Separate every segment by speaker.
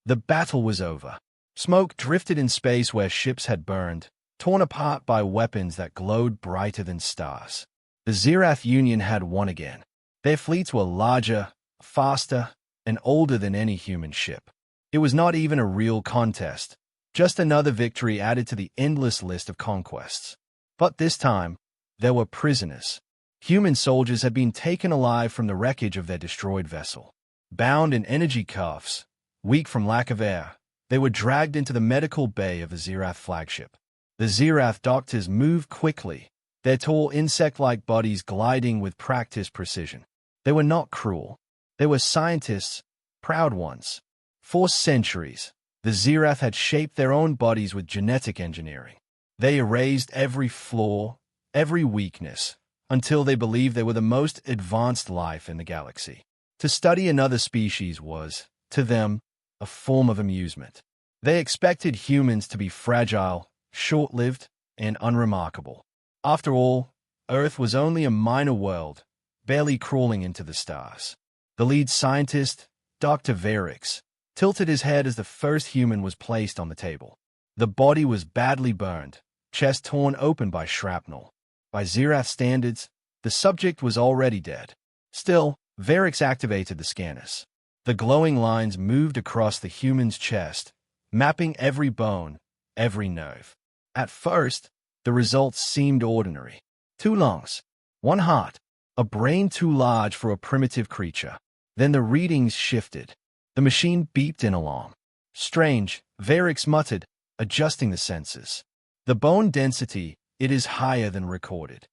Speaker 1: The battle was over. Smoke drifted in space where ships had burned, torn apart by weapons that glowed brighter than stars. The Zirath Union had won again. Their fleets were larger, faster, and older than any human ship. It was not even a real contest, just another victory added to the endless list of conquests. But this time, there were prisoners. Human soldiers had been taken alive from the wreckage of their destroyed vessel. Bound in energy cuffs, weak from lack of air, they were dragged into the medical bay of the Zirath flagship. The Zirath doctors moved quickly, their tall insect-like bodies gliding with practiced precision. They were not cruel. They were scientists, proud ones. For centuries, the Zirath had shaped their own bodies with genetic engineering. They erased every flaw, every weakness, until they believed they were the most advanced life in the galaxy. To study another species was, to them, a form of amusement. They expected humans to be fragile, short-lived, and unremarkable. After all, Earth was only a minor world, barely crawling into the stars. The lead scientist, Dr. Varix, tilted his head as the first human was placed on the table. The body was badly burned, chest torn open by shrapnel. By Zirath standards, the subject was already dead. Still, Varix activated the scanners. The glowing lines moved across the human's chest, mapping every bone, every nerve. At first, the results seemed ordinary. 2 lungs, 1 heart, a brain too large for a primitive creature. Then the readings shifted. The machine beeped in alarm. Strange, Varix muttered, adjusting the sensors. The bone density, it is higher than recorded.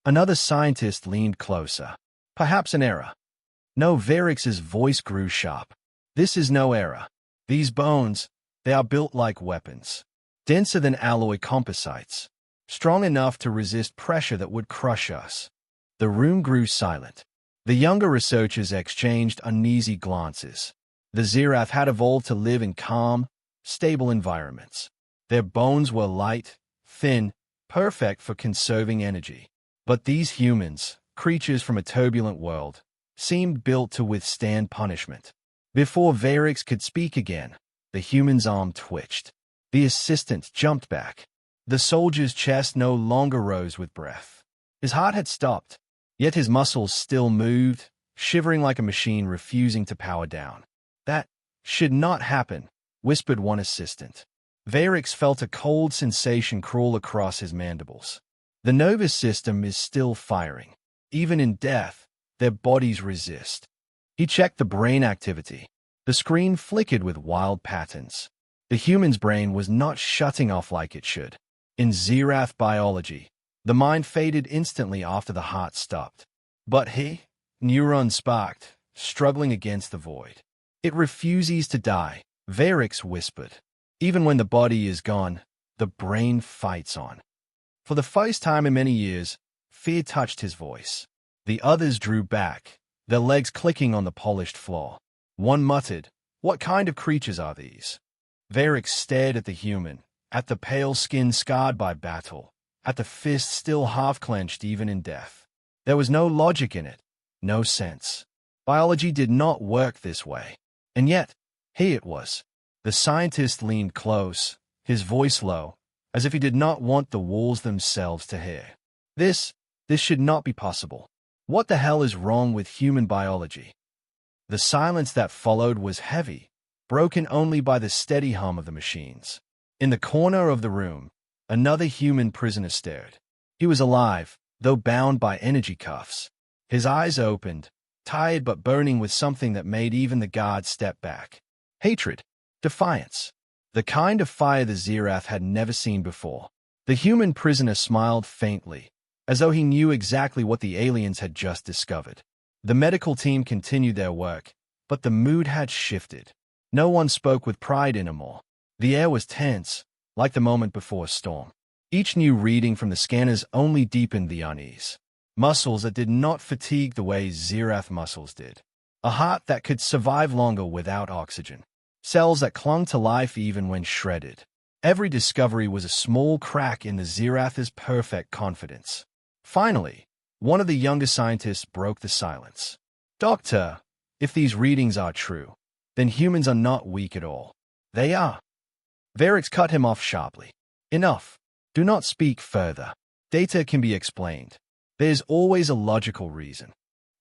Speaker 1: Another scientist leaned closer. Perhaps an error. No, Varix's voice grew sharp. This is no error. These bones, they are built like weapons. Denser than alloy composites. Strong enough to resist pressure that would crush us. The room grew silent. The younger researchers exchanged uneasy glances. The Zirath had evolved to live in calm, stable environments. Their bones were light, thin, perfect for conserving energy. But these humans, creatures from a turbulent world, seemed built to withstand punishment. Before Varix could speak again, the human's arm twitched. The assistant jumped back. The soldier's chest no longer rose with breath. His heart had stopped, yet his muscles still moved, shivering like a machine refusing to power down. That should not happen, whispered one assistant. Varix felt a cold sensation crawl across his mandibles. The nervous system is still firing. Even in death, their bodies resist. He checked the brain activity. The screen flickered with wild patterns. The human's brain was not shutting off like it should. In Zirath biology, the mind faded instantly after the heart stopped. But neurons sparked, struggling against the void. It refuses to die, Varix whispered. Even when the body is gone, the brain fights on. For the first time in many years, fear touched his voice. The others drew back, their legs clicking on the polished floor. One muttered, "What kind of creatures are these?" Varix stared at the human, at the pale skin scarred by battle, at the fist still half-clenched even in death. There was no logic in it, no sense. Biology did not work this way. And yet, here it was. The scientist leaned close, his voice low, as if he did not want the walls themselves to hear. This should not be possible. What the hell is wrong with human biology? The silence that followed was heavy, broken only by the steady hum of the machines. In the corner of the room, another human prisoner stared. He was alive, though bound by energy cuffs. His eyes opened, tired but burning with something that made even the guards step back. Hatred. Defiance. The kind of fire the Zirath had never seen before. The human prisoner smiled faintly, as though he knew exactly what the aliens had just discovered. The medical team continued their work, but the mood had shifted. No one spoke with pride anymore. The air was tense, like the moment before a storm. Each new reading from the scanners only deepened the unease. Muscles that did not fatigue the way Zirath muscles did. A heart that could survive longer without oxygen. Cells that clung to life even when shredded. Every discovery was a small crack in the Zirath's perfect confidence. Finally, one of the younger scientists broke the silence. "Doctor, if these readings are true, then humans are not weak at all. They are. Varix cut him off sharply. Enough. Do not speak further. Data can be explained. There's always a logical reason.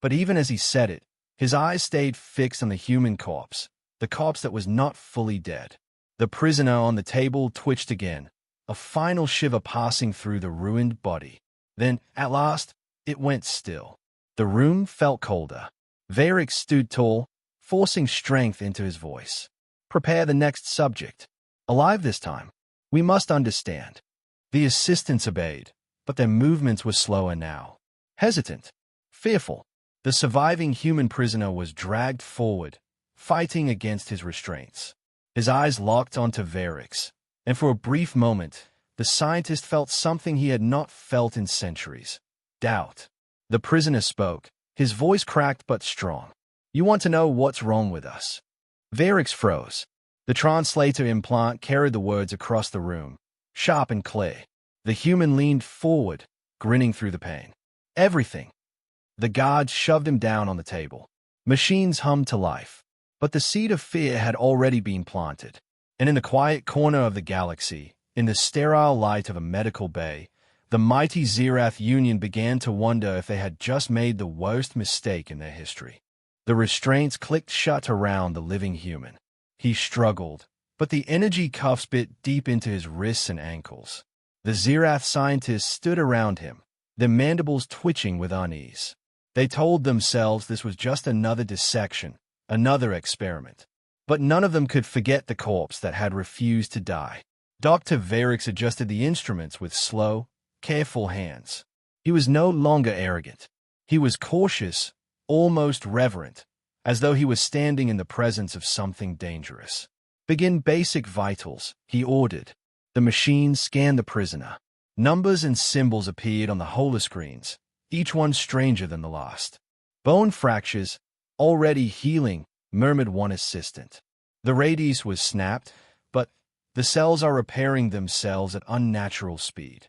Speaker 1: But even as he said it, his eyes stayed fixed on the human corpse, the corpse that was not fully dead. The prisoner on the table twitched again, a final shiver passing through the ruined body. Then, at last, it went still. The room felt colder. Varix stood tall, forcing strength into his voice. Prepare the next subject. Alive this time. We must understand. The assistants obeyed, but their movements were slower now. Hesitant, fearful. The surviving human prisoner was dragged forward, fighting against his restraints. His eyes locked onto Varix, and for a brief moment, the scientist felt something he had not felt in centuries. Doubt. The prisoner spoke, his voice cracked but strong. You want to know what's wrong with us? Varix froze. The translator implant carried the words across the room, sharp and clear. The human leaned forward, grinning through the pain. Everything. The guards shoved him down on the table. Machines hummed to life. But the seed of fear had already been planted. And in the quiet corner of the galaxy, in the sterile light of a medical bay, the mighty Zirath Union began to wonder if they had just made the worst mistake in their history. The restraints clicked shut around the living human. He struggled, but the energy cuffs bit deep into his wrists and ankles. The Zirath scientists stood around him, their mandibles twitching with unease. They told themselves this was just another dissection, another experiment. But none of them could forget the corpse that had refused to die. Dr. Varix adjusted the instruments with slow, careful hands. He was no longer arrogant. He was cautious, almost reverent, as though he was standing in the presence of something dangerous. Begin basic vitals, he ordered. The machine scanned the prisoner. Numbers and symbols appeared on the holoscreens, each one stranger than the last. Bone fractures, already healing, murmured one assistant. The radius was snapped, but the cells are repairing themselves at unnatural speed.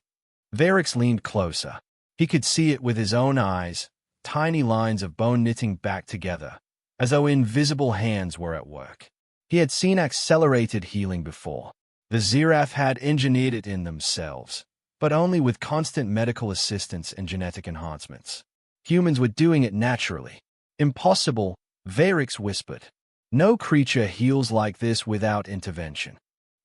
Speaker 1: Varix leaned closer. He could see it with his own eyes, tiny lines of bone knitting back together, as though invisible hands were at work. He had seen accelerated healing before. The Zirath had engineered it in themselves, but only with constant medical assistance and genetic enhancements. Humans were doing it naturally. Impossible, Varix whispered. No creature heals like this without intervention.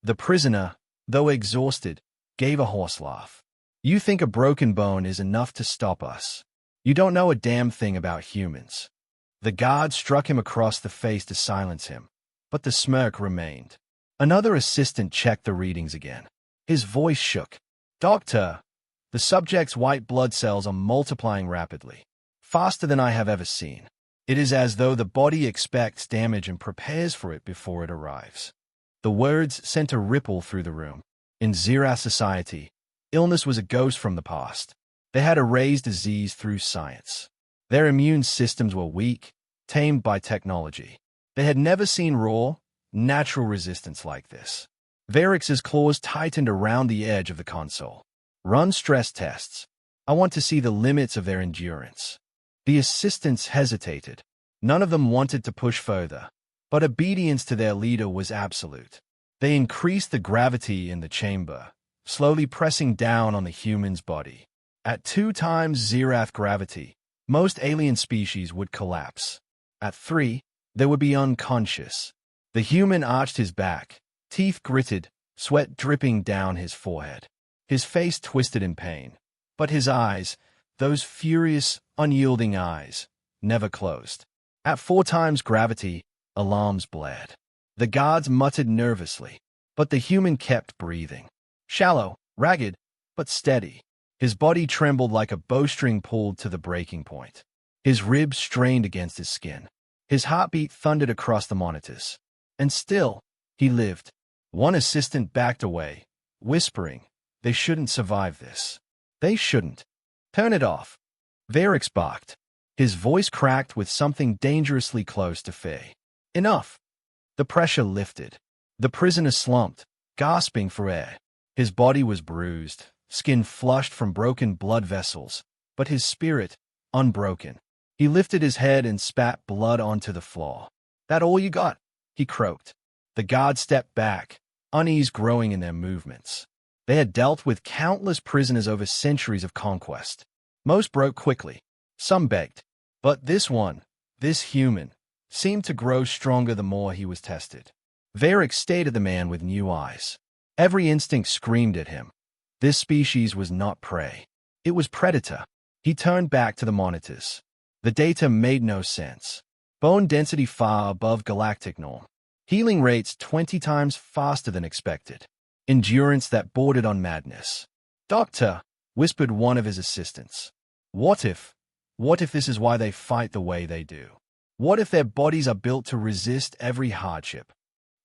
Speaker 1: The prisoner, though exhausted, gave a hoarse laugh. You think a broken bone is enough to stop us. You don't know a damn thing about humans. The guard struck him across the face to silence him, but the smirk remained. Another assistant checked the readings again. His voice shook. Doctor, the subject's white blood cells are multiplying rapidly, faster than I have ever seen. It is as though the body expects damage and prepares for it before it arrives. The words sent a ripple through the room. In Zirath society, illness was a ghost from the past. They had erased disease through science. Their immune systems were weak, tamed by technology. They had never seen raw, natural resistance like this. Varix's claws tightened around the edge of the console. Run stress tests. I want to see the limits of their endurance. The assistants hesitated. None of them wanted to push further, but obedience to their leader was absolute. They increased the gravity in the chamber, slowly pressing down on the human's body. At 2 times Zirath gravity, most alien species would collapse. At 3, they would be unconscious. The human arched his back, teeth gritted, sweat dripping down his forehead. His face twisted in pain, but his eyes, those furious, unyielding eyes, never closed. At 4 times gravity, alarms blared. The guards muttered nervously, but the human kept breathing. Shallow, ragged, but steady. His body trembled like a bowstring pulled to the breaking point. His ribs strained against his skin. His heartbeat thundered across the monitors. And still, he lived. One assistant backed away, whispering, they shouldn't survive this. They shouldn't. Turn it off. Varix barked. His voice cracked with something dangerously close to fear. Enough. The pressure lifted. The prisoner slumped, gasping for air. His body was bruised, skin flushed from broken blood vessels, but his spirit, unbroken. He lifted his head and spat blood onto the floor. That all you got? He croaked. The guards stepped back, unease growing in their movements. They had dealt with countless prisoners over centuries of conquest. Most broke quickly. Some begged. But this one, this human, seemed to grow stronger the more he was tested. Varric stared at the man with new eyes. Every instinct screamed at him. This species was not prey. It was predator. He turned back to the monitors. The data made no sense. Bone density far above galactic norm. Healing rates 20 times faster than expected. Endurance that bordered on madness. "Doctor," whispered one of his assistants. What if this is why they fight the way they do? What if their bodies are built to resist every hardship?"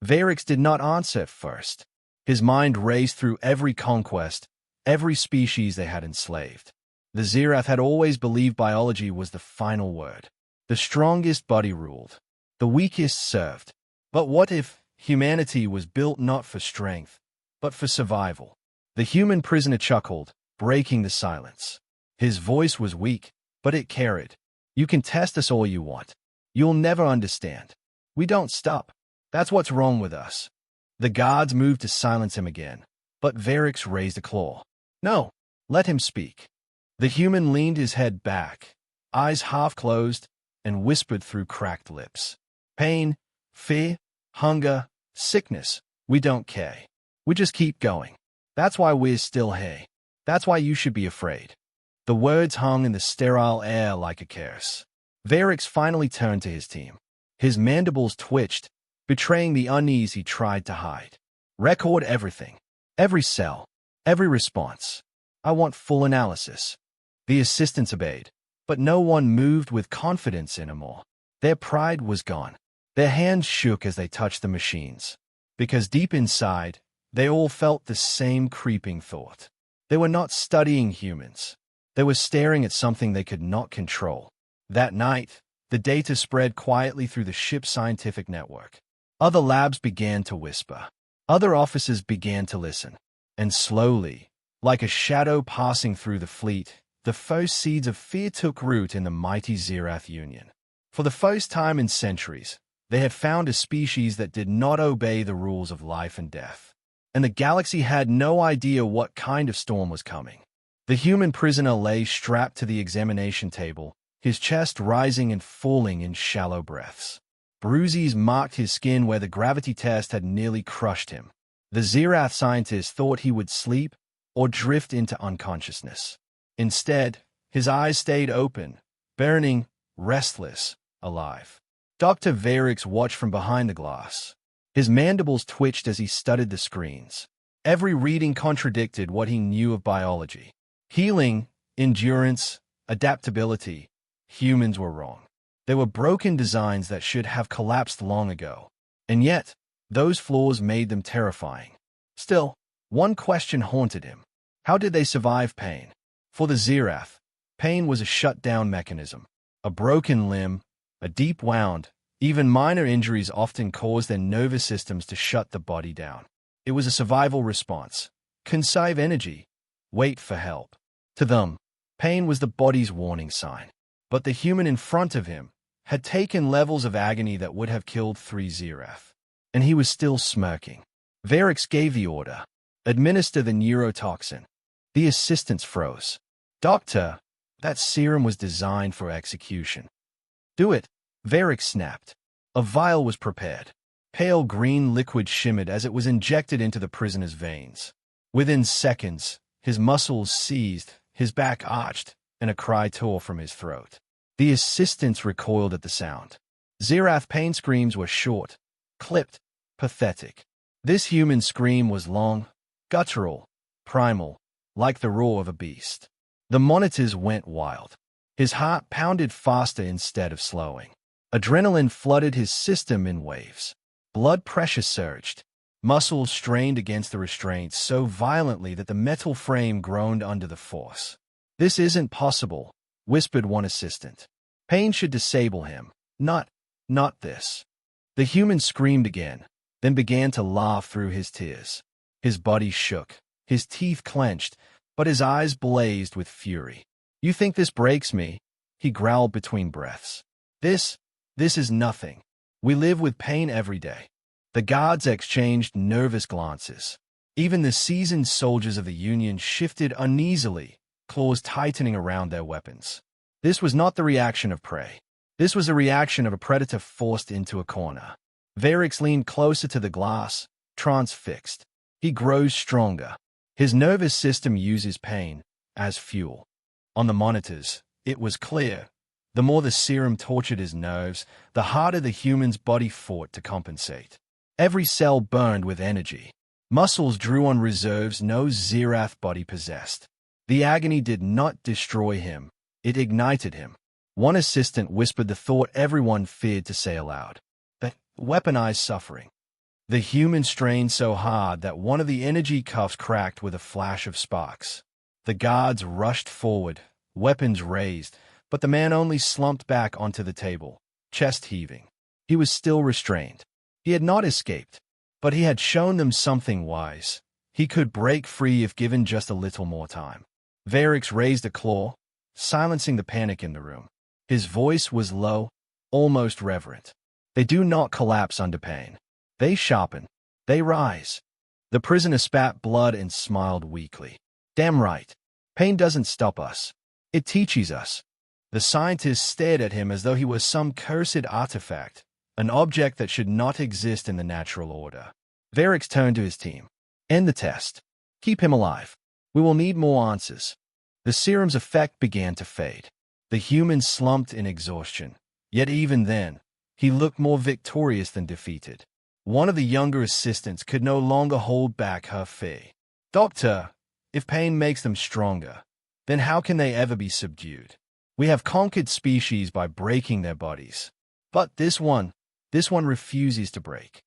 Speaker 1: Varix did not answer at first. His mind raced through every conquest, every species they had enslaved. The Zirath had always believed biology was the final word. The strongest body ruled. The weakest served. But what if humanity was built not for strength, but for survival? The human prisoner chuckled, breaking the silence. His voice was weak, but it carried. "You can test us all you want. You'll never understand. We don't stop. That's what's wrong with us." The guards moved to silence him again, but Varix raised a claw. "No, let him speak." The human leaned his head back, eyes half closed, and whispered through cracked lips. "Pain, fear, hunger, sickness, we don't care. We just keep going. That's why we're still here. That's why you should be afraid." The words hung in the sterile air like a curse. Varix finally turned to his team. His mandibles twitched, betraying the unease he tried to hide. "Record everything. Every cell. Every response. I want full analysis." The assistants obeyed, but no one moved with confidence anymore. Their pride was gone. Their hands shook as they touched the machines. Because deep inside, they all felt the same creeping thought. They were not studying humans. They were staring at something they could not control. That night, the data spread quietly through the ship's scientific network. Other labs began to whisper. Other officers began to listen. And slowly, like a shadow passing through the fleet, the first seeds of fear took root in the mighty Zirath Union. For the first time in centuries, they had found a species that did not obey the rules of life and death. And the galaxy had no idea what kind of storm was coming. The human prisoner lay strapped to the examination table, his chest rising and falling in shallow breaths. Bruises marked his skin where the gravity test had nearly crushed him. The Zirath scientist thought he would sleep or drift into unconsciousness. Instead, his eyes stayed open, burning, restless, alive. Dr. Varix watched from behind the glass. His mandibles twitched as he studied the screens. Every reading contradicted what he knew of biology. Healing, endurance, adaptability. Humans were wrong. They were broken designs that should have collapsed long ago. And yet, those flaws made them terrifying. Still, one question haunted him. How did they survive pain? For the Zirath, pain was a shutdown mechanism. A broken limb, a deep wound, even minor injuries often caused their nervous systems to shut the body down. It was a survival response. Conserve energy. Wait for help. To them, pain was the body's warning sign. But the human in front of him had taken levels of agony that would have killed 3 Zirath. And he was still smirking. Varix gave the order. Administer the neurotoxin. The assistants froze. "Doctor, that serum was designed for execution." "Do it," Varix snapped. A vial was prepared. Pale green liquid shimmered as it was injected into the prisoner's veins. Within seconds, his muscles seized, his back arched, and a cry tore from his throat. The assistants recoiled at the sound. Zirath pain screams were short, clipped, pathetic. This human scream was long, guttural, primal, like the roar of a beast. The monitors went wild. His heart pounded faster instead of slowing. Adrenaline flooded his system in waves. Blood pressure surged. Muscles strained against the restraints so violently that the metal frame groaned under the force. "This isn't possible," whispered one assistant. "Pain should disable him. Not this." The human screamed again, then began to laugh through his tears. His body shook, his teeth clenched, but his eyes blazed with fury. "You think this breaks me?" he growled between breaths. This is nothing. We live with pain every day. The guards exchanged nervous glances. Even the seasoned soldiers of the Union shifted uneasily, claws tightening around their weapons. This was not the reaction of prey. This was a reaction of a predator forced into a corner. Varix leaned closer to the glass, transfixed. He grows stronger. His nervous system uses pain as fuel. On the monitors, it was clear. The more the serum tortured his nerves, the harder the human's body fought to compensate. Every cell burned with energy. Muscles drew on reserves no Zirath body possessed. The agony did not destroy him. It ignited him. One assistant whispered the thought everyone feared to say aloud. That weaponized suffering. The human strained so hard that one of the energy cuffs cracked with a flash of sparks. The guards rushed forward, weapons raised, but the man only slumped back onto the table, chest heaving. He was still restrained. He had not escaped, but he had shown them something wise. He could break free if given just a little more time. Varix raised a claw, silencing the panic in the room. His voice was low, almost reverent. They do not collapse under pain. They sharpen. They rise. The prisoner spat blood and smiled weakly. Damn right. Pain doesn't stop us. It teaches us. The scientist stared at him as though he was some cursed artifact, an object that should not exist in the natural order. Varix turned to his team. End the test. Keep him alive. We will need more answers. The serum's effect began to fade. The human slumped in exhaustion. Yet even then, he looked more victorious than defeated. One of the younger assistants could no longer hold back her fear. Doctor, if pain makes them stronger, then how can they ever be subdued? We have conquered species by breaking their bodies. But this one refuses to break.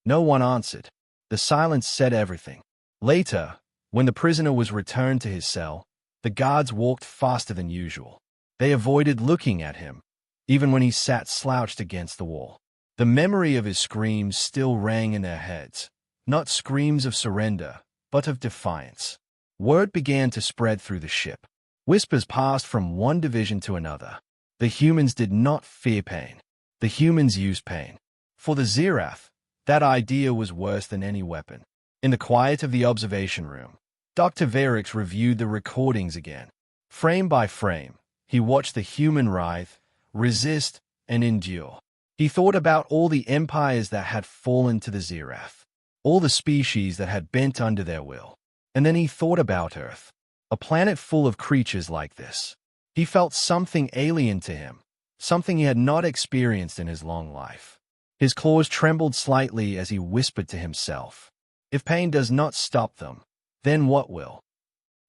Speaker 1: No one answered. The silence said everything. Later, when the prisoner was returned to his cell, the guards walked faster than usual. They avoided looking at him, even when he sat slouched against the wall. The memory of his screams still rang in their heads, not screams of surrender, but of defiance. Word began to spread through the ship. Whispers passed from one division to another. The humans did not fear pain. The humans used pain. For the Zirath, that idea was worse than any weapon. In the quiet of the observation room, Dr. Varix reviewed the recordings again. Frame by frame, he watched the human writhe, resist, and endure. He thought about all the empires that had fallen to the Zirath, all the species that had bent under their will. And then he thought about Earth, a planet full of creatures like this. He felt something alien to him, something he had not experienced in his long life. His claws trembled slightly as he whispered to himself, if pain does not stop them, then what will?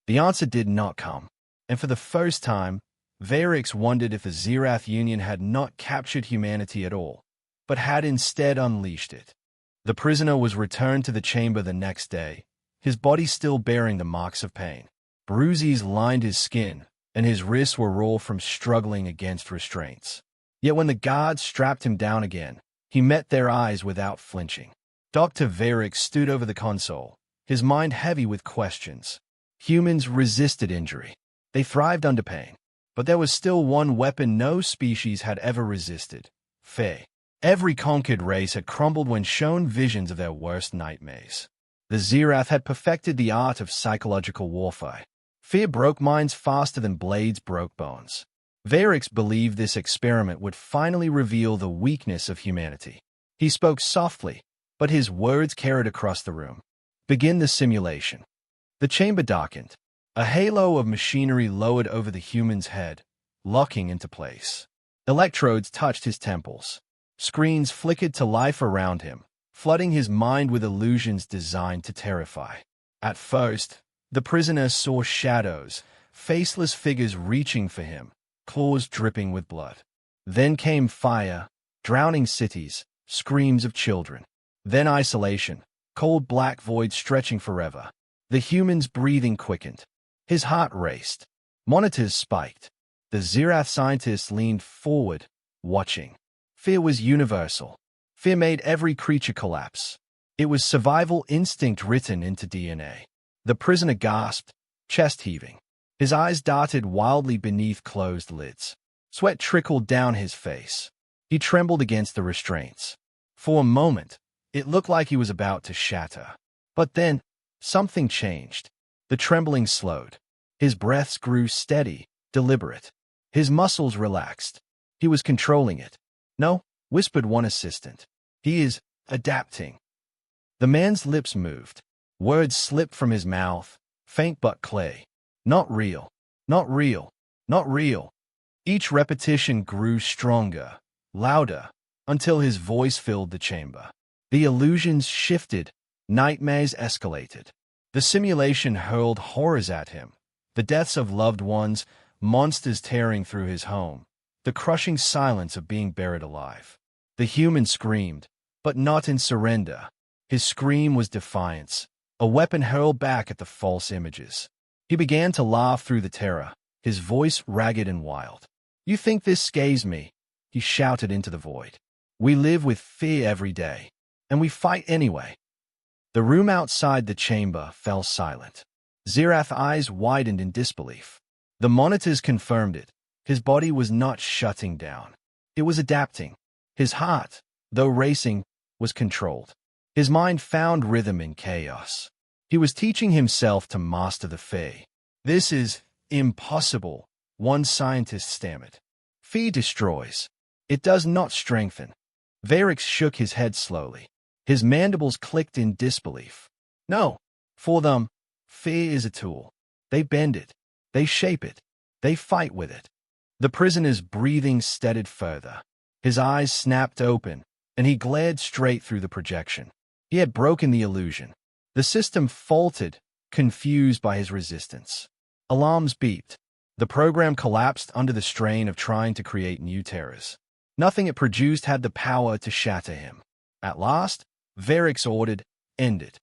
Speaker 1: The answer did not come, and for the first time, Varix wondered if the Zirath Union had not captured humanity at all, but had instead unleashed it. The prisoner was returned to the chamber the next day, his body still bearing the marks of pain. Bruises lined his skin, and his wrists were raw from struggling against restraints. Yet when the guards strapped him down again, he met their eyes without flinching. Dr. Varix stood over the console, his mind heavy with questions. Humans resisted injury. They thrived under pain. But there was still one weapon no species had ever resisted: fear. Every conquered race had crumbled when shown visions of their worst nightmares. The Zirath had perfected the art of psychological warfare. Fear broke minds faster than blades broke bones. Varix believed this experiment would finally reveal the weakness of humanity. He spoke softly, but his words carried across the room. Begin the simulation. The chamber darkened. A halo of machinery lowered over the human's head, locking into place. Electrodes touched his temples. Screens flickered to life around him, flooding his mind with illusions designed to terrify. At first, the prisoner saw shadows, faceless figures reaching for him, claws dripping with blood. Then came fire, drowning cities, screams of children. Then isolation, cold black void stretching forever. The human's breathing quickened. His heart raced. Monitors spiked. The Zirath scientists leaned forward, watching. Fear was universal. Fear made every creature collapse. It was survival instinct written into DNA. The prisoner gasped, chest heaving. His eyes darted wildly beneath closed lids. Sweat trickled down his face. He trembled against the restraints. For a moment, It looked like he was about to shatter. But then, something changed. The trembling slowed. His breaths grew steady, deliberate. His muscles relaxed. He was controlling it. "No," whispered one assistant. "He is adapting." The man's lips moved. Words slipped from his mouth, faint but clear. "Not real. Not real. Not real." Each repetition grew stronger, louder, until his voice filled the chamber. The illusions shifted, nightmares escalated. The simulation hurled horrors at him. The deaths of loved ones, monsters tearing through his home, the crushing silence of being buried alive. The human screamed, but not in surrender. His scream was defiance, a weapon hurled back at the false images. He began to laugh through the terror, his voice ragged and wild. "You think this scares me?" he shouted into the void. "We live with fear every day, and we fight anyway." The room outside the chamber fell silent. Zirath's eyes widened in disbelief. The monitors confirmed it. His body was not shutting down. It was adapting. His heart, though racing, was controlled. His mind found rhythm in chaos. He was teaching himself to master the fear. "This is impossible," one scientist stammered. "Fear destroys. It does not strengthen." Varix shook his head slowly. His mandibles clicked in disbelief. "No. For them, fear is a tool. They bend it. They shape it. They fight with it." The prisoner's breathing steadied further. His eyes snapped open, and he glared straight through the projection. He had broken the illusion. The system faltered, confused by his resistance. Alarms beeped. The program collapsed under the strain of trying to create new terrors. Nothing it produced had the power to shatter him. At last, Varix ordered, "End it."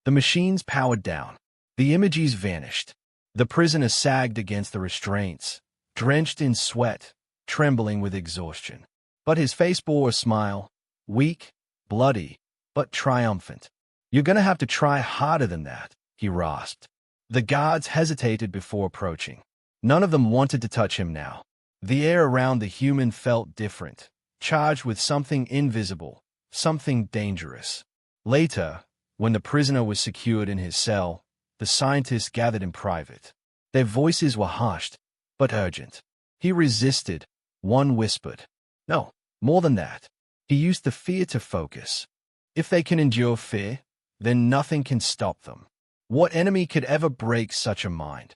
Speaker 1: The machines powered down. The images vanished. The prisoner sagged against the restraints, drenched in sweat, trembling with exhaustion. But his face bore a smile, weak, bloody, but triumphant. "You're gonna have to try harder than that," he rasped. The guards hesitated before approaching. None of them wanted to touch him now. The air around the human felt different, charged with something invisible, something dangerous. Later, when the prisoner was secured in his cell, the scientists gathered in private. Their voices were hushed, but urgent. He resisted. One whispered, "No, more than that." He used the fear to focus. If they can endure fear, then nothing can stop them. What enemy could ever break such a mind?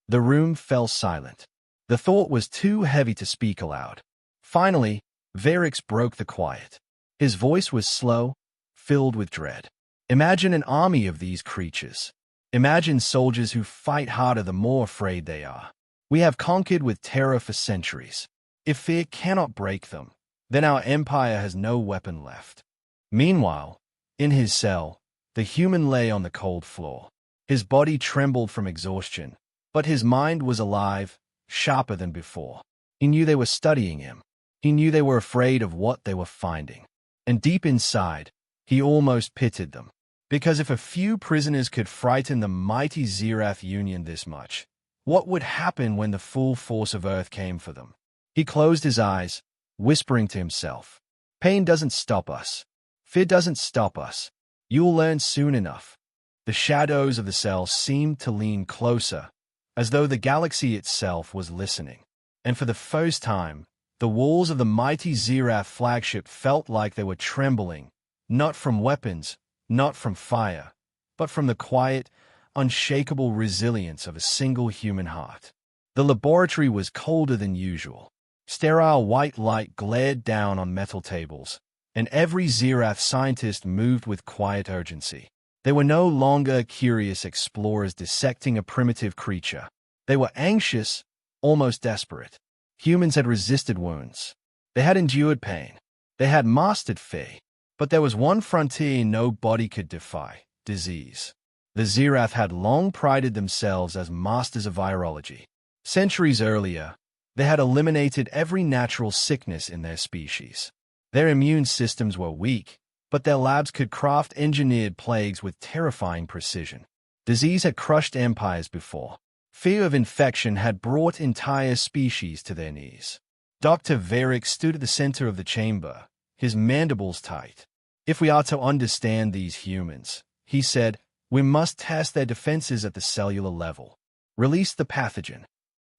Speaker 1: The room fell silent. The thought was too heavy to speak aloud. Finally, Varix broke the quiet. His voice was slow, filled with dread. "Imagine an army of these creatures. Imagine soldiers who fight harder the more afraid they are. We have conquered with terror for centuries. If fear cannot break them, then our empire has no weapon left." Meanwhile, in his cell, the human lay on the cold floor. His body trembled from exhaustion, but his mind was alive, sharper than before. He knew they were studying him. He knew they were afraid of what they were finding. And deep inside, he almost pitied them. Because if a few prisoners could frighten the mighty Zirath Union this much, what would happen when the full force of Earth came for them? He closed his eyes, whispering to himself, "Pain doesn't stop us. Fear doesn't stop us. You'll learn soon enough." The shadows of the cell seemed to lean closer, as though the galaxy itself was listening. And for the first time, the walls of the mighty Zirath flagship felt like they were trembling, not from weapons, not from fire, but from the quiet, unshakable resilience of a single human heart. The laboratory was colder than usual. Sterile white light glared down on metal tables, and every Zirath scientist moved with quiet urgency. They were no longer curious explorers dissecting a primitive creature. They were anxious, almost desperate. Humans had resisted wounds. They had endured pain. They had mastered fear. But there was one frontier no body could defy: disease. The Zirath had long prided themselves as masters of virology. Centuries earlier, they had eliminated every natural sickness in their species. Their immune systems were weak, but their labs could craft engineered plagues with terrifying precision. Disease had crushed empires before. Fear of infection had brought entire species to their knees. Dr. Varix stood at the center of the chamber, his mandibles tight. If we are to understand these humans, he said, we must test their defenses at the cellular level. Release the pathogen.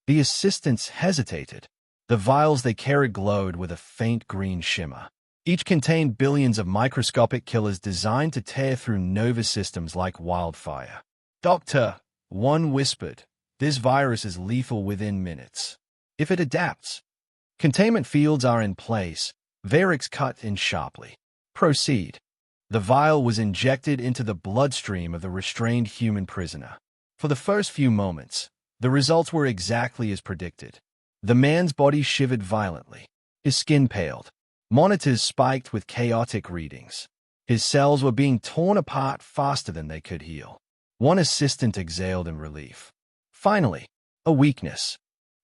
Speaker 1: The assistants hesitated. The vials they carried glowed with a faint green shimmer. Each contained billions of microscopic killers designed to tear through nervous systems like wildfire. Doctor, one whispered, this virus is lethal within minutes. If it adapts. Containment fields are in place. Varix cut in sharply. Proceed. The vial was injected into the bloodstream of the restrained human prisoner. For the first few moments, the results were exactly as predicted. The man's body shivered violently. His skin paled. Monitors spiked with chaotic readings. His cells were being torn apart faster than they could heal. One assistant exhaled in relief. Finally, a weakness.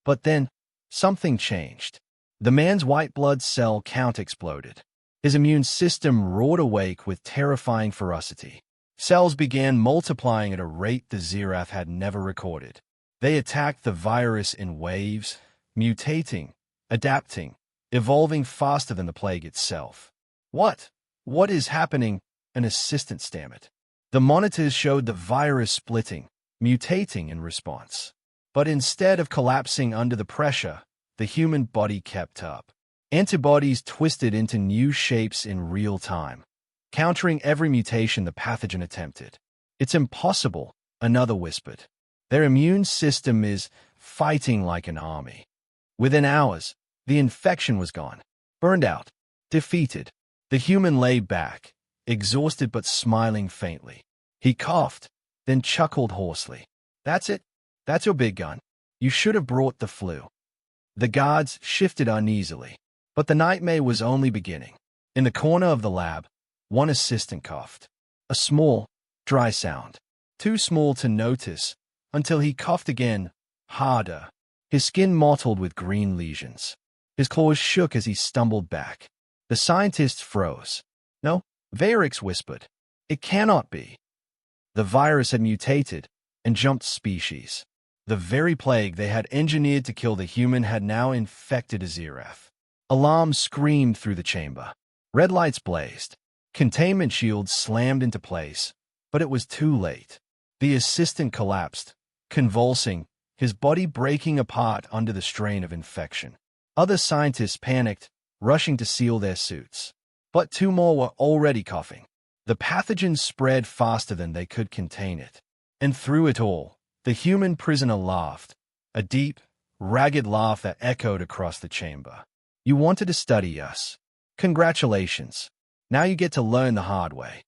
Speaker 1: But then, something changed. The man's white blood cell count exploded. His immune system roared awake with terrifying ferocity. Cells began multiplying at a rate the Zirath had never recorded. They attacked the virus in waves, mutating, adapting, evolving faster than the plague itself. What is happening? An assistant stammered. The monitors showed the virus splitting, mutating in response. But instead of collapsing under the pressure, the human body kept up. Antibodies twisted into new shapes in real time, countering every mutation the pathogen attempted. It's impossible, another whispered. Their immune system is fighting like an army. Within hours, the infection was gone. Burned out, defeated. The human lay back, exhausted but smiling faintly. He coughed, then chuckled hoarsely. That's it? That's your big gun. You should have brought the flu. The guards shifted uneasily. But the nightmare was only beginning. In the corner of the lab, one assistant coughed. A small, dry sound. Too small to notice, until he coughed again, harder. His skin mottled with green lesions. His claws shook as he stumbled back. The scientists froze. No, Varix whispered. It cannot be. The virus had mutated and jumped species. The very plague they had engineered to kill the human had now infected a Zirath. Alarms screamed through the chamber. Red lights blazed. Containment shields slammed into place, but it was too late. The assistant collapsed, convulsing, his body breaking apart under the strain of infection. Other scientists panicked, rushing to seal their suits. But two more were already coughing. The pathogen spread faster than they could contain it. And through it all, the human prisoner laughed, a deep, ragged laugh that echoed across the chamber. You wanted to study us. Congratulations. Now you get to learn the hard way.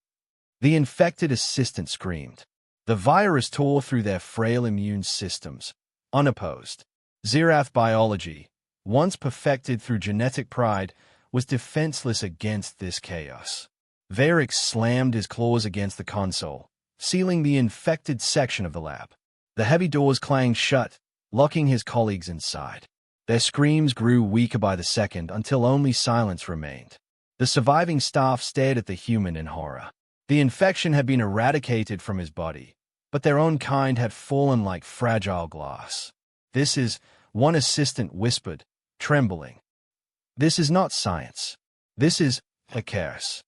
Speaker 1: The infected assistant screamed. The virus tore through their frail immune systems, unopposed. Zirath biology, once perfected through genetic pride, was defenseless against this chaos. Varix slammed his claws against the console, sealing the infected section of the lab. The heavy doors clanged shut, locking his colleagues inside. Their screams grew weaker by the second until only silence remained. The surviving staff stared at the human in horror. The infection had been eradicated from his body, but their own kind had fallen like fragile glass. This is, one assistant whispered, trembling. This is not science. This is a curse.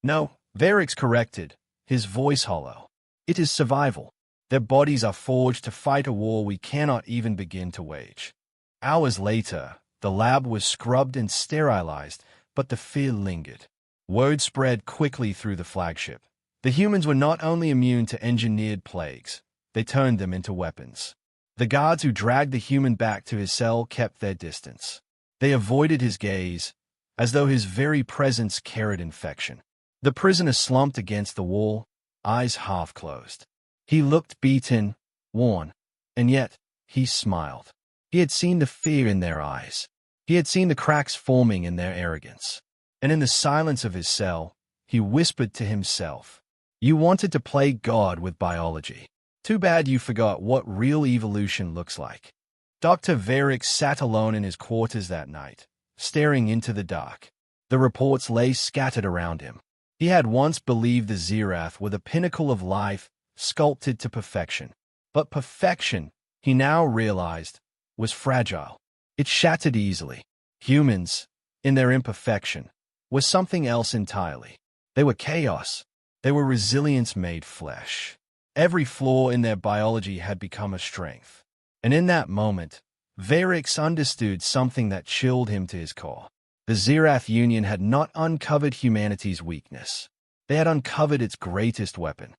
Speaker 1: No, Varix corrected, his voice hollow. It is survival. Their bodies are forged to fight a war we cannot even begin to wage. Hours later, the lab was scrubbed and sterilized, but the fear lingered. Word spread quickly through the flagship. The humans were not only immune to engineered plagues, they turned them into weapons. The guards who dragged the human back to his cell kept their distance. They avoided his gaze, as though his very presence carried infection. The prisoner slumped against the wall, eyes half closed. He looked beaten, worn, and yet he smiled. He had seen the fear in their eyes. He had seen the cracks forming in their arrogance. And in the silence of his cell, he whispered to himself, "You wanted to play God with biology. Too bad you forgot what real evolution looks like." Dr. Varix sat alone in his quarters that night, staring into the dark. The reports lay scattered around him. He had once believed the Zirath were the pinnacle of life, sculpted to perfection. But perfection, he now realized, was fragile. It shattered easily. Humans, in their imperfection, were something else entirely. They were chaos. They were resilience made flesh. Every flaw in their biology had become a strength. And in that moment, Varix understood something that chilled him to his core. The Zirath Union had not uncovered humanity's weakness. They had uncovered its greatest weapon.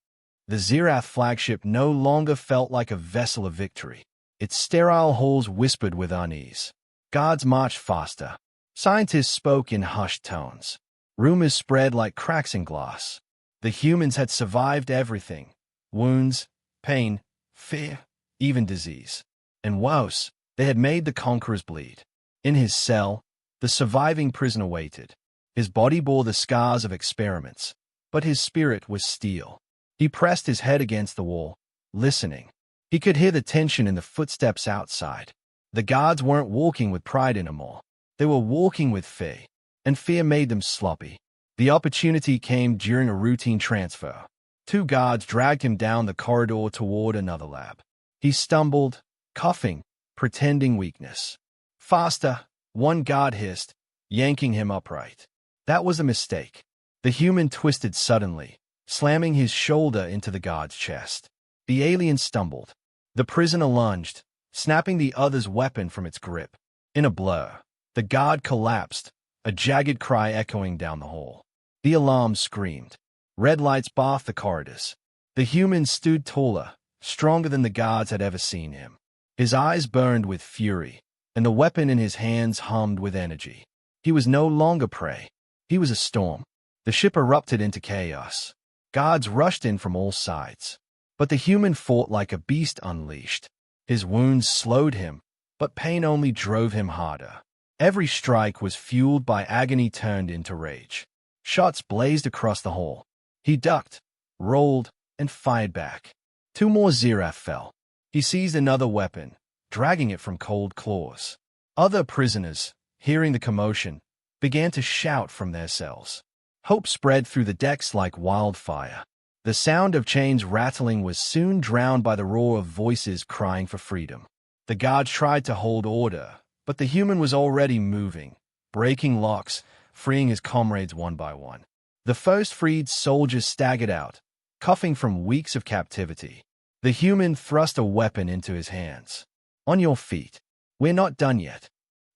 Speaker 1: The Zirath flagship no longer felt like a vessel of victory. Its sterile halls whispered with unease. Guards marched faster. Scientists spoke in hushed tones. Rumors spread like cracks in glass. The humans had survived everything: wounds, pain, fear, even disease. And worse, they had made the conquerors bleed. In his cell, the surviving prisoner waited. His body bore the scars of experiments, but his spirit was steel. He pressed his head against the wall, listening. He could hear the tension in the footsteps outside. The guards weren't walking with pride anymore. They were walking with fear, and fear made them sloppy. The opportunity came during a routine transfer. 2 guards dragged him down the corridor toward another lab. He stumbled, coughing, pretending weakness. Faster, one guard hissed, yanking him upright. That was a mistake. The human twisted suddenly, slamming his shoulder into the guard's chest. The alien stumbled. The prisoner lunged, snapping the other's weapon from its grip. In a blur, the guard collapsed, a jagged cry echoing down the hall. The alarm screamed. Red lights bathed the corridors. The human stood taller, stronger than the guards had ever seen him. His eyes burned with fury, and the weapon in his hands hummed with energy. He was no longer prey. He was a storm. The ship erupted into chaos. Guards rushed in from all sides. But the human fought like a beast unleashed. His wounds slowed him, but pain only drove him harder. Every strike was fueled by agony turned into rage. Shots blazed across the hall. He ducked, rolled, and fired back. 2 more Zirath fell. He seized another weapon, dragging it from cold claws. Other prisoners, hearing the commotion, began to shout from their cells. Hope spread through the decks like wildfire. The sound of chains rattling was soon drowned by the roar of voices crying for freedom. The guards tried to hold order, but the human was already moving, breaking locks, freeing his comrades one by one. The first freed soldiers staggered out, coughing from weeks of captivity. The human thrust a weapon into his hands. On your feet. We're not done yet.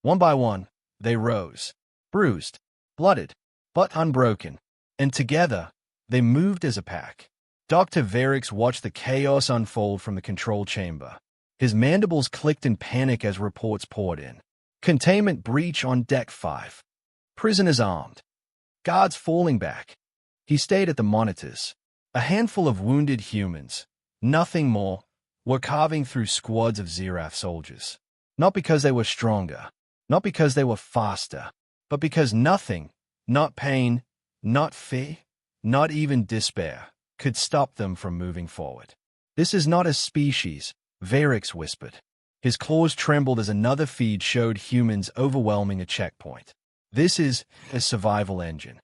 Speaker 1: One by one, they rose, bruised, blooded, but unbroken. And together, they moved as a pack. Dr. Varix watched the chaos unfold from the control chamber. His mandibles clicked in panic as reports poured in. Containment breach on Deck 5. Prisoners armed. Guards falling back. He stayed at the monitors. A handful of wounded humans, nothing more, were carving through squads of Zirath soldiers. Not because they were stronger, not because they were faster, but because nothing, not pain, not fear, not even despair, could stop them from moving forward. This is not a species, Varix whispered. His claws trembled as another feed showed humans overwhelming a checkpoint. This is a survival engine.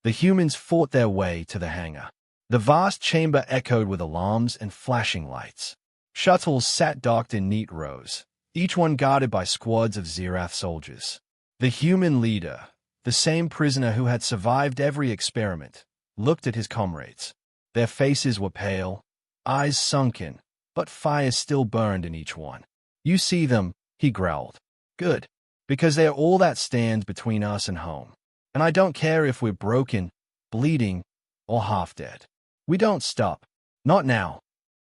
Speaker 1: The humans fought their way to the hangar. The vast chamber echoed with alarms and flashing lights. Shuttles sat docked in neat rows, each one guarded by squads of Zirath soldiers. The human leader, the same prisoner who had survived every experiment, looked at his comrades. Their faces were pale, eyes sunken, but fire still burned in each one. You see them, he growled. Good, because they are all that stands between us and home. And I don't care if we're broken, bleeding, or half dead. We don't stop. Not now.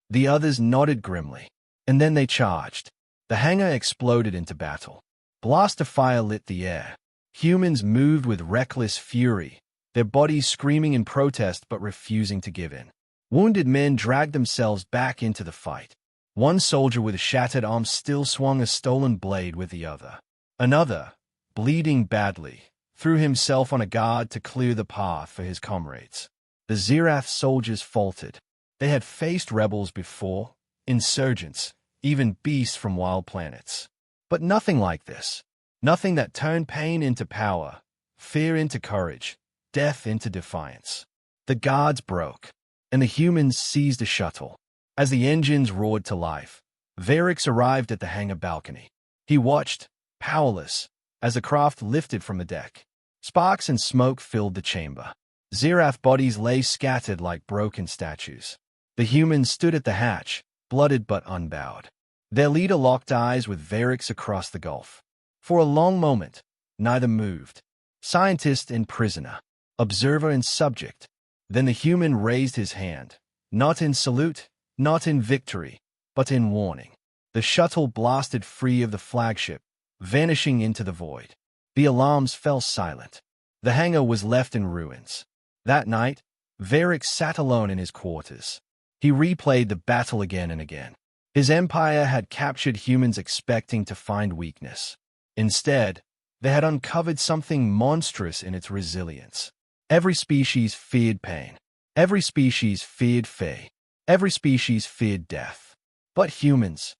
Speaker 1: The others nodded grimly. And then they charged. The hangar exploded into battle. Blaster fire lit the air. Humans moved with reckless fury, their bodies screaming in protest but refusing to give in. Wounded men dragged themselves back into the fight. One soldier with shattered arms still swung a stolen blade with the other. Another, bleeding badly, threw himself on a guard to clear the path for his comrades. The Zirath soldiers faltered. They had faced rebels before, insurgents, even beasts from wild planets. But nothing like this. Nothing that turned pain into power, fear into courage, death into defiance. The guards broke, and the humans seized a shuttle. As the engines roared to life, Varix arrived at the hangar balcony. He watched, powerless, as the craft lifted from the deck. Sparks and smoke filled the chamber. Zirath bodies lay scattered like broken statues. The humans stood at the hatch, blooded but unbowed. Their leader locked eyes with Varix across the gulf. For a long moment, neither moved. Scientist and prisoner, observer and subject. Then the human raised his hand, not in salute, not in victory, but in warning. The shuttle blasted free of the flagship, vanishing into the void. The alarms fell silent. The hangar was left in ruins. That night, Varix sat alone in his quarters. He replayed the battle again and again. His empire had captured humans expecting to find weakness. Instead, they had uncovered something monstrous in its resilience. Every species feared pain. Every species feared fate. Every species feared death. But humans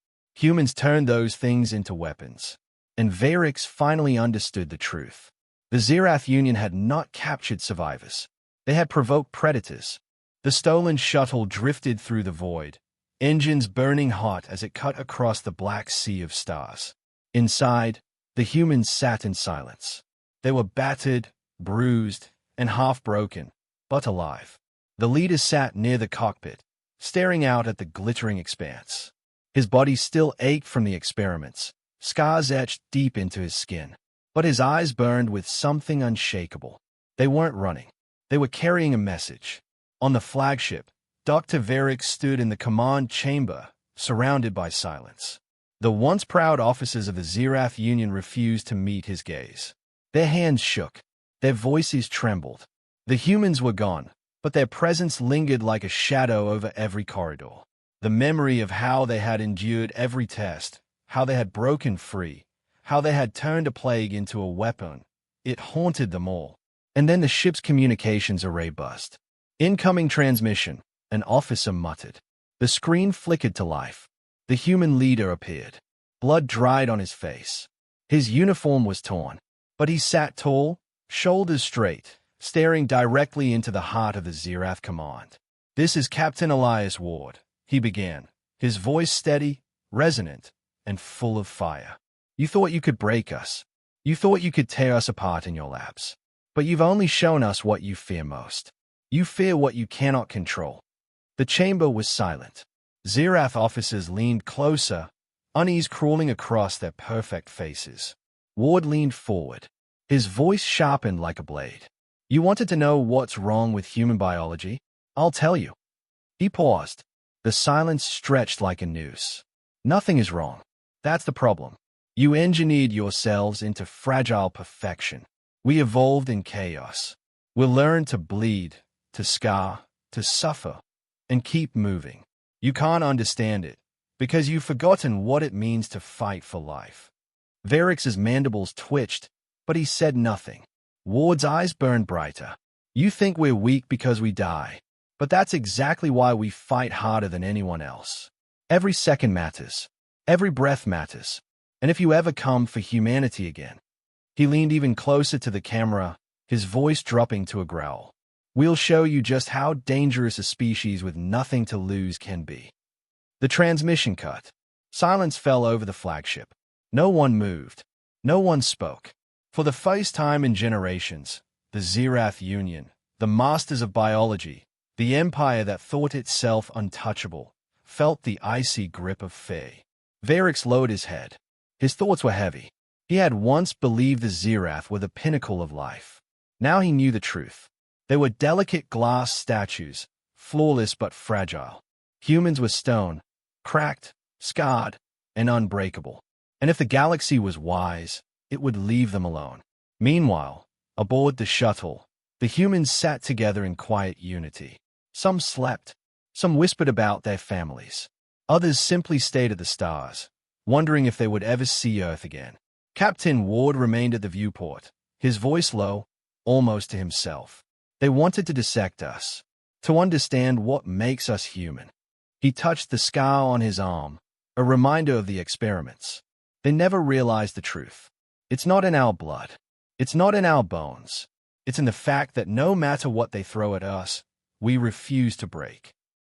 Speaker 1: turned those things into weapons. And Varix finally understood the truth. The Zirath Union had not captured survivors. They had provoked predators. The stolen shuttle drifted through the void, engines burning hot as it cut across the black sea of stars. Inside, the humans sat in silence. They were battered, bruised, and half-broken, but alive. The leader sat near the cockpit, staring out at the glittering expanse. His body still ached from the experiments, scars etched deep into his skin. But his eyes burned with something unshakable. They weren't running. They were carrying a message. On the flagship, Dr. Varix stood in the command chamber, surrounded by silence. The once proud officers of the Zirath Union refused to meet his gaze. Their hands shook. Their voices trembled. The humans were gone, but their presence lingered like a shadow over every corridor. The memory of how they had endured every test, how they had broken free, how they had turned a plague into a weapon, it haunted them all. And then the ship's communications array buzzed. Incoming transmission, an officer muttered. The screen flickered to life. The human leader appeared. Blood dried on his face. His uniform was torn, but he sat tall, shoulders straight, staring directly into the heart of the Zirath command. "This is Captain Elias Ward," he began, his voice steady, resonant, and full of fire. "You thought you could break us. You thought you could tear us apart in your labs. But you've only shown us what you fear most. You fear what you cannot control." The chamber was silent. Zirath officers leaned closer, unease crawling across their perfect faces. Ward leaned forward. His voice sharpened like a blade. "You wanted to know what's wrong with human biology? I'll tell you." He paused. The silence stretched like a noose. "Nothing is wrong. That's the problem. You engineered yourselves into fragile perfection. We evolved in chaos. We learned to bleed, to scar, to suffer, and keep moving. You can't understand it, because you've forgotten what it means to fight for life." Varix's mandibles twitched, but he said nothing. Ward's eyes burned brighter. "You think we're weak because we die, but that's exactly why we fight harder than anyone else. Every second matters. Every breath matters. And if you ever come for humanity again—" He leaned even closer to the camera, his voice dropping to a growl. "We'll show you just how dangerous a species with nothing to lose can be." The transmission cut. Silence fell over the flagship. No one moved. No one spoke. For the first time in generations, the Zirath Union, the masters of biology, the empire that thought itself untouchable, felt the icy grip of fear. Varix lowered his head. His thoughts were heavy. He had once believed the Zirath were the pinnacle of life. Now he knew the truth. They were delicate glass statues, flawless but fragile. Humans were stone, cracked, scarred, and unbreakable. And if the galaxy was wise, it would leave them alone. Meanwhile, aboard the shuttle, the humans sat together in quiet unity. Some slept. Some whispered about their families. Others simply stayed at the stars, wondering if they would ever see Earth again. Captain Ward remained at the viewport, his voice low, almost to himself. "They wanted to dissect us, to understand what makes us human." He touched the scar on his arm, a reminder of the experiments. "They never realized the truth. It's not in our blood. It's not in our bones. It's in the fact that no matter what they throw at us, we refuse to break."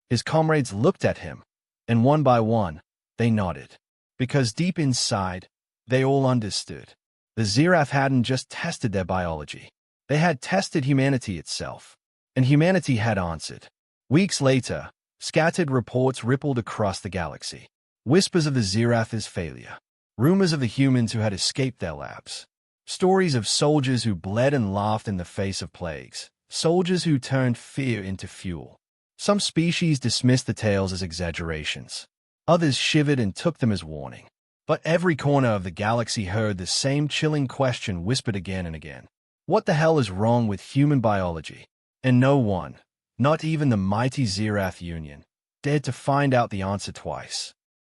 Speaker 1: His comrades looked at him, and one by one, they nodded. Because deep inside, they all understood. The Zirath hadn't just tested their biology. They had tested humanity itself. and humanity had answered. Weeks later, scattered reports rippled across the galaxy. Whispers of the Zirath's failure. Rumors of the humans who had escaped their labs. Stories of soldiers who bled and laughed in the face of plagues. Soldiers who turned fear into fuel. Some species dismissed the tales as exaggerations. Others shivered and took them as warning. But every corner of the galaxy heard the same chilling question whispered again and again. What the hell is wrong with human biology? And no one, not even the mighty Zirath Union, dared to find out the answer twice.